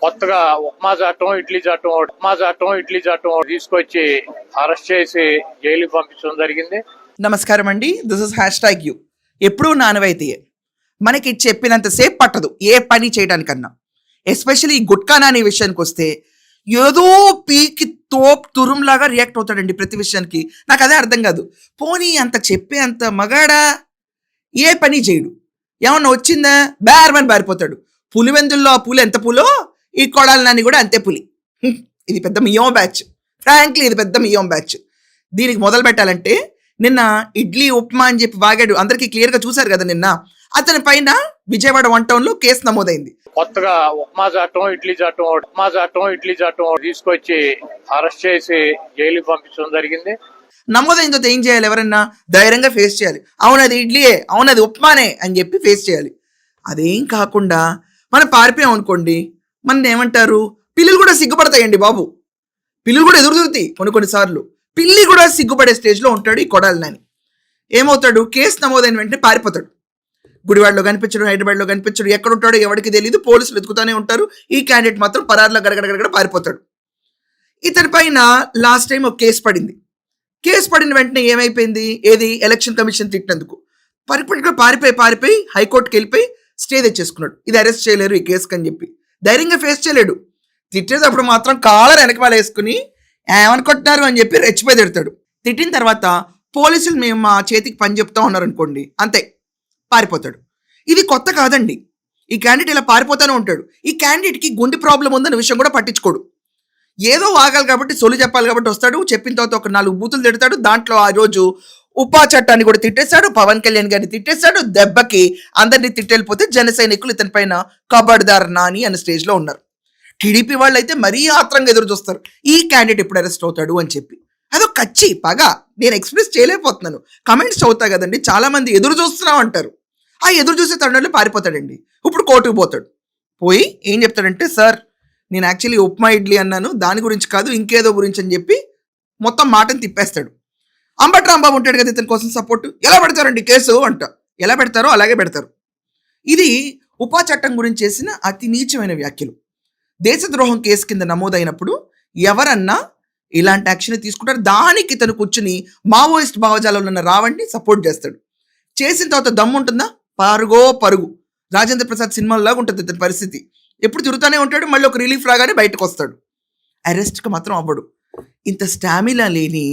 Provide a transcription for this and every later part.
కొత్తగా ఉప్మా చాటం ఇడ్లీ చాటం తీసుకొచ్చి అరెస్ట్ చేసి జైలుకి పంపించడం జరిగింది. నమస్కారం అండి, దిస్ ఇస్ #యు. ఎప్పుడూ నానవైతే మనకి చెప్పినంతసేపు పట్టదు ఏ పని చేయడానికన్నా. ఎస్పెషల్లీ ఈ గుట్కా నాని విషయానికి వస్తే ఏదో పీకి తురుంలాగా రియాక్ట్ అవుతాడండి ప్రతి విషయానికి. నాకు అదే అర్థం కాదు. పోనీ అంత చెప్పే అంత మగాడా ఏ పని చేయడు. ఏమన్నా వచ్చిందా బేరమని బారిపోతాడు. పులివెందుల్లో ఆ పూలు ఎంత పూలో ఈ కొడాలి నాని కూడా అంతే పులి. ఇది పెద్ద మియోం బ్యాచ్. ఫ్రాంక్లీ ఇది పెద్ద మియోం బ్యాచ్. దీనికి మొదలు పెట్టాలంటే నిన్న ఇడ్లీ ఉప్మా అని చెప్పి వాగాడు. అందరికీ క్లియర్ గా చూశారు కదా నిన్న. అతని పైన విజయవాడ 1 టౌన్ లో కేసు నమోదైంది. కొత్తగా ఉప్మా చాటం ఇడ్లీ చాటం తీసుకొచ్చి అరెస్ట్ చేసి జైలుకి పంపించడం జరిగింది. నమోదైన తర్వాత ఏం చేయాలి? ఎవరన్నా ధైర్యంగా ఫేస్ చేయాలి. అవునది ఇడ్లీయే, అవునది ఉప్మానే అని చెప్పి ఫేస్ చేయాలి. అదేం కాకుండా మనం పారిపోయాం అనుకోండి, మన ఏమంటారు, పిల్లలు కూడా సిగ్గుపడతాయండి బాబు. పిల్లలు కూడా ఎదురు తిరుగుతాయి కొన్నిసార్లు. పిల్లి కూడా సిగ్గుపడే స్టేజ్లో ఉంటాడు ఈ కొడాలి నాని. ఏమవుతాడు? కేసు నమోదైన వెంటనే పారిపోతాడు. గుడివాడలో కనిపించడు, హైదరాబాద్లో కనిపించడు, ఎక్కడ ఉంటాడో ఎవరికి తెలియదు. పోలీసులు వెతుకుతూనే ఉంటారు. ఈ క్యాండిడేట్ మాత్రం పరారులో గడగడ పారిపోతాడు. ఇతని పైన లాస్ట్ టైం ఒక కేసు పడింది. కేసు పడిన వెంటనే ఏమైపోయింది? ఏది ఎలక్షన్ కమిషన్ తిట్టినందుకు పారిపోయి హైకోర్టుకి వెళ్ళిపోయి స్టే తెచ్చేసుకున్నాడు. ఇది అరెస్ట్ చేయలేరు ఈ కేసుకి అని చెప్పి ధైర్యంగా ఫేస్ చేయలేడు. తిట్టేటప్పుడు మాత్రం కాలర్ వెనకమాల వేసుకుని ఏమనుకుంటున్నారు అని చెప్పి రెచ్చిపోయి తిడతాడు. తిట్టిన తర్వాత పోలీసులు మేము మా చేతికి పని చెప్తా ఉన్నారు అనుకోండి, అంతే పారిపోతాడు. ఇది కొత్త కాదండి. ఈ క్యాండిడేట్ ఇలా పారిపోతానే ఉంటాడు. ఈ క్యాండిడేట్కి గుండె ప్రాబ్లం ఉందన్న విషయం కూడా పట్టించుకోడు. ఏదో వాగాలి కాబట్టి సొలి చెప్పాలి కాబట్టి వస్తాడు. చెప్పిన తర్వాత ఒక 4 బూతులు తిడతాడు. దాంట్లో ఆ రోజు ఉపా చట్టాన్ని కూడా తిట్టేశాడు. పవన్ కళ్యాణ్ గారిని తిట్టేశాడు. దెబ్బకి అందరినీ తిట్టెళ్ళిపోతే జన సైనికులు ఇతని పైన కబడ్దార్ నాని అనే స్టేజ్లో ఉన్నారు. టీడీపీ వాళ్ళు అయితే మరీ ఆత్రంగా ఎదురు చూస్తారు ఈ క్యాండిడేట్ ఎప్పుడు అరెస్ట్ అవుతాడు అని చెప్పి. అదో కచ్చి పగ నేను ఎక్స్ప్రెస్ చేయలేకపోతున్నాను. కమెంట్స్ చదువుతా కదండి, చాలా మంది ఎదురు చూస్తున్నాం అంటారు. ఆ ఎదురు చూసే తరుణంలో పారిపోతాడండి. ఇప్పుడు కోర్టుకు పోతాడు. పోయి ఏం చెప్తాడంటే, సార్ నేను యాక్చువల్లీ ఉప్మా ఇడ్లీ అన్నాను, దాని గురించి కాదు ఇంకేదో గురించి అని చెప్పి మొత్తం మాటను తిప్పేస్తాడు. అంబటి రాంబాబు ఉంటాడు కదా ఇతని కోసం సపోర్ట్. ఎలా పెడతారండి కేసు అంట. ఎలా పెడతారో అలాగే పెడతారు. ఇది ఉపా చట్టం గురించి చేసిన అతి నీచమైన వ్యాఖ్యలు. దేశద్రోహం కేసు కింద నమోదైనప్పుడు ఎవరన్నా ఇలాంటి యాక్షన్ తీసుకుంటారు. దానికి ఇతను కూర్చుని మావోయిస్ట్ భావజాలంలో ఉన్న రావణ్ణి సపోర్ట్ చేస్తాడు. చేసిన తర్వాత దమ్ము ఉంటుందా? పరుగు రాజేంద్ర ప్రసాద్ సినిమాలాగా ఉంటుంది ఇతని పరిస్థితి. ఎప్పుడు తిరుగుతూనే ఉంటాడు. మళ్ళీ ఒక రిలీఫ్ రాగానే బయటకు వస్తాడు. అరెస్ట్కి మాత్రం అవ్వడు. ఇంత స్టామినా లేని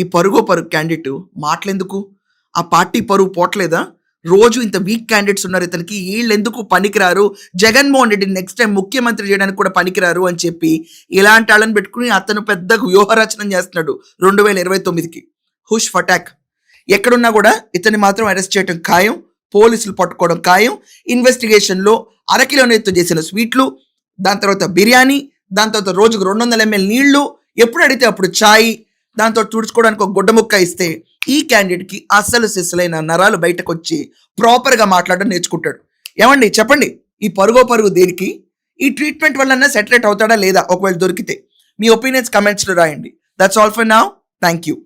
ఈ పరుగు క్యాండిడేట్ మాటలెందుకు? ఆ పార్టీ పరుగు పోట్లేదా? రోజు ఇంత వీక్ క్యాండిడేట్స్ ఉన్నారు ఇతనికి, వీళ్ళు ఎందుకు పనికిరారు, జగన్మోహన్ రెడ్డి నెక్స్ట్ టైం ముఖ్యమంత్రి చేయడానికి కూడా పనికిరారు అని చెప్పి ఇలాంటి వాళ్ళని పెట్టుకుని అతను పెద్ద వ్యూహరచన చేస్తున్నాడు 2029కి. హుష్ ఫటాక్. ఎక్కడున్నా కూడా ఇతన్ని మాత్రం అరెస్ట్ చేయడం ఖాయం, పోలీసులు పట్టుకోవడం ఖాయం. ఇన్వెస్టిగేషన్లో అరకిలోనేతో చేసిన స్వీట్లు, దాని తర్వాత బిర్యానీ, దాని తర్వాత రోజుకు 200 ml నీళ్లు, ఎప్పుడు అడిగితే అప్పుడు ఛాయ్, దాంతో తుడుచుకోవడానికి ఒక గుడ్డ ముక్క ఇస్తే ఈ క్యాండిడేట్కి అసలు సిసలైన నరాలు బయటకు వచ్చి ప్రాపర్గా మాట్లాడడం నేర్చుకుంటాడు. ఏమండి చెప్పండి, ఈ పరుగు దేనికి? ఈ ట్రీట్మెంట్ వల్ల సెటిల్ అవుతాడా లేదా? ఒకవేళ దొరికితే మీ ఒపీనియన్స్ కమెంట్స్లో రాయండి. That's all for now. Thank you.